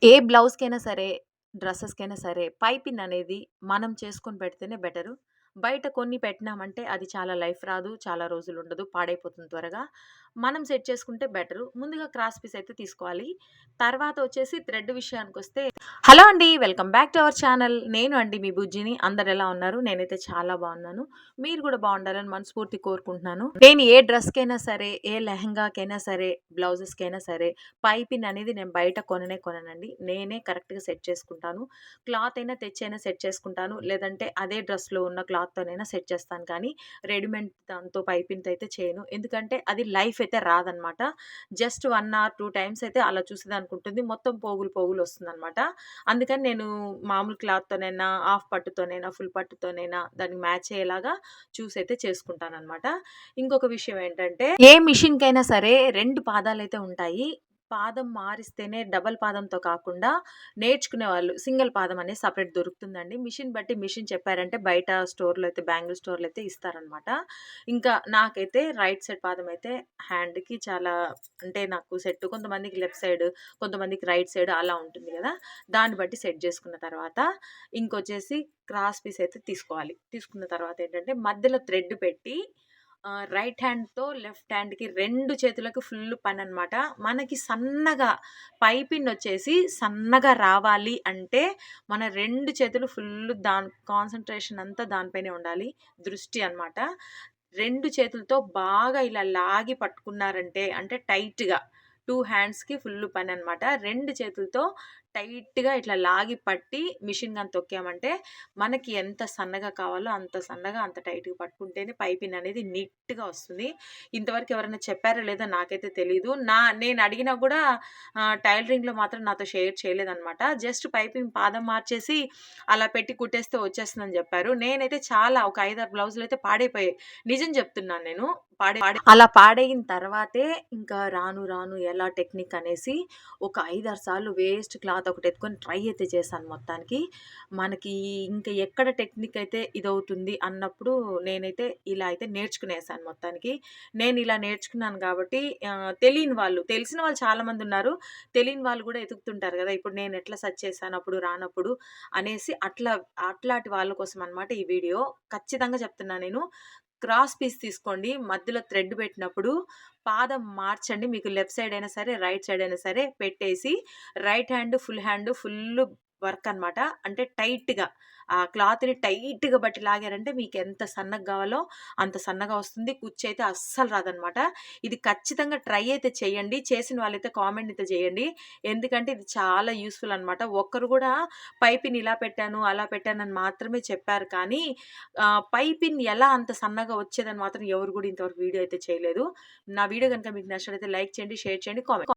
ఏ బ్లౌజ్‌కైనా సరే, డ్రెసెస్‌కైనా సరే పైపింగ్ అనేది మనం చేసుకొని పెడితేనే బెటరు. బయట కొన్ని పెట్టినామంటే అది చాలా లైఫ్ రాదు. చాలా రోజులుండదు. పాడైపోతుంది త్వరగా. మనం సెట్ చేసుకుంటే బెటరు. ముందుగా క్రాస్ పీస్ అయితే తీసుకోవాలి. తర్వాత వచ్చేసి థ్రెడ్ విషయానికొస్తే హలో అండి. Welcome back to our channel. నేను అండి మీ బుజ్జిని. అందరెలా ఉన్నారు? నేనైతే చాలా బాగున్నాను. మీరు కూడా బాగుండాలని మనస్ఫూర్తిగా కోరుకుంటున్నాను. నేను ఏ డ్రెస్‌కైనా సరే, ఏ లెహెంగాకైనా సరే, బ్లౌజెస్‌కైనా సరే పైపింగ్ అనేది నేను బయట కొననండి. నేనే కరెక్ట్‌గా సెట్ చేసుకుంటాను. క్లాత్ అయినా తెచ్చైనా సెట్ చేసుకుంటాను. లేదంటే అదే డ్రెస్‌లో ఉన్న క్లాత్‌తోనైనా సెట్ చేస్తాను కానీ, రెడీమేడ్ దాంతో పైపింగ్‌తో అయితే చేయను. ఎందుకంటే అది లైఫ్ అయితే రాదనమాట. జస్ట్ 1 ఆర్ 2 టైమ్స్ అయితే అలా చూసేదానికుంటుంది. మొత్తం పోగులు పోగులు వస్తుందనమాట. అందుకని నేను మామూలు క్లాత్‌తోనైనా, హాఫ్ పట్టుతోనైనా, ఫుల్ పట్టుతోనైనా దానికి మ్యాచ్ అయ్యేలాగా చూసైతే చేసుకుంటాననమాట. ఇంకొక విషయం ఏంటంటే, ఏ మిషన్‌కైనా సరే 2 పాదాలైతే ఉంటాయి. పాదం మారిస్తేనే డబుల్ పాదంతో కాకుండా నేర్చుకునేవాళ్ళు సింగిల్ పాదం అనేది సెపరేట్ దొరుకుతుందండి. మిషన్ బట్టి మిషన్ చెప్పారంటే బయట స్టోర్‌లో అయితే బ్యాంగిల్ స్టోర్‌లో అయితే ఇస్తారనమాట. ఇంకా నాకైతే రైట్ సైడ్ పాదం అయితే హ్యాండ్‌కి చాలా అంటే నాకు సెట్. కొంతమందికి లెఫ్ట్ సైడ్, కొంతమందికి రైట్ సైడ్ అలా ఉంటుంది గదా! దాన్ని బట్టి సెట్ జేసుకున్న తర్వాత ఇంకొచ్చేసి క్రాస్ పీస్ అయితే తీసుకోవాలి. తీసుకున్న తర్వాత ఏంటంటే మధ్యలో థ్రెడ్ పెట్టి రైట్ హ్యాండ్‌తో లెఫ్ట్ హ్యాండ్‌కి 2 చేతులకు ఫుల్ పననమాట. మనకి సన్నగా పైపిండొచ్చేసి సన్నగా రావాలి అంటే మన 2 చేతులు ఫుల్ కాన్సంట్రేషన్ అంతా దానిపైనే ఉండాలి. దృష్టి అనమాట. 2 చేతులతో బాగా ఇలా లాగి పట్టుకున్నారంటే అంటే టైట్‌గా 2 హ్యాండ్స్‌కి ఫుల్ పననమాట. 2 చేతులతో టైట్‌గా ఇట్లా లాగి పట్టి మిషన్ గాని తొక్కామంటే మనకి ఎంత సన్నగా కావాలో అంత సన్నగా, అంత టైట్‌గా పట్టుకుంటేనే పైపింగ్ అనేది నీట్‌గా వస్తుంది. ఇంతవరకు ఎవరైనా చెప్పారో లేదో నాకైతే తెలీదు. నేను అడిగినా గూడా టైలరింగ్‌లో మాత్రం నాతో షేర్ చేయలేదనమాట. జస్ట్ పైపింగ్ పాదం మార్చేసి అలా పెట్టి కుట్టేస్తే వచ్చేస్తుందని జెప్పారు. నేనైతే చాలా ఒక 5, 6 బ్లౌజులయితే పాడైపోయాయి. నిజం చెప్తున్నాను నేను. అలా పాడయిన తర్వాతే ఇంకా రాను రాను ఎలా టెక్నిక్ అనేసి ఒక 5, 6 సార్లు వేస్ట్ క్లాత్ ఒకటెత్తుకొని ట్రై అయితే చేశాను మొత్తానికి. మనకి ఇంక ఎక్కడ టెక్నిక్ అయితే ఇదవుతుంది అన్నప్పుడు నేనైతే ఇలా అయితే నేర్చుకునేసాను మొత్తానికి. నేను ఇలా నేర్చుకున్నాను గాబట్టి తెలియని వాళ్ళు, తెలిసిన వాళ్ళు చాలామందున్నారు. తెలియని వాళ్ళు గూడా ఎతుకుతుంటారు గదా! ఇప్పుడు నేను ఎట్లా సెర్చ్ చేశాను అప్పుడు రానప్పుడు అనేసి అట్లాంటి వాళ్ళ కోసం అనమాట ఈ వీడియో. ఖచ్చితంగా చెప్తున్నా నేను. క్రాస్ పీస్ తీసుకోండి. మధ్యలో థ్రెడ్ పెట్టినప్పుడు పాదం మార్చండి. మీకు లెఫ్ట్ సైడ్ అయినా సరే, రైట్ సైడ్ అయినా సరే పెట్టేసి right hand, full hand full work అనమాట. అంటే టైట్‌గా ఆ క్లాత్‌ని టైట్‌గా బట్టి లాగారంటే మీకెంత సన్నగా గావాలో అంత సన్నగా వస్తుంది. కుచ్చయితే అస్సలు రాదనమాట. ఇది ఖచ్చితంగా ట్రై అయితే చేయండి. చేసిన వాళ్ళైతే కామెంట్ అయితే చేయండి. ఎందుకంటే ఇది చాలా యూజ్‌ఫుల్ అనమాట. ఒక్కరు గూడా పైపింగ్ ఇలా పెట్టాను, అలా పెట్టానని మాత్రమే చెప్పారు కానీ పైపింగ్ ఎలా అంత సన్నగా వచ్చేదని మాత్రం ఎవరు గూడా ఇంతవరకు వీడియో అయితే చేయలేదు. నా వీడియో గనుక మీకు నచ్చినట్లయితే లైక్ చేయండి, షేర్ చేయండి, కామెంట్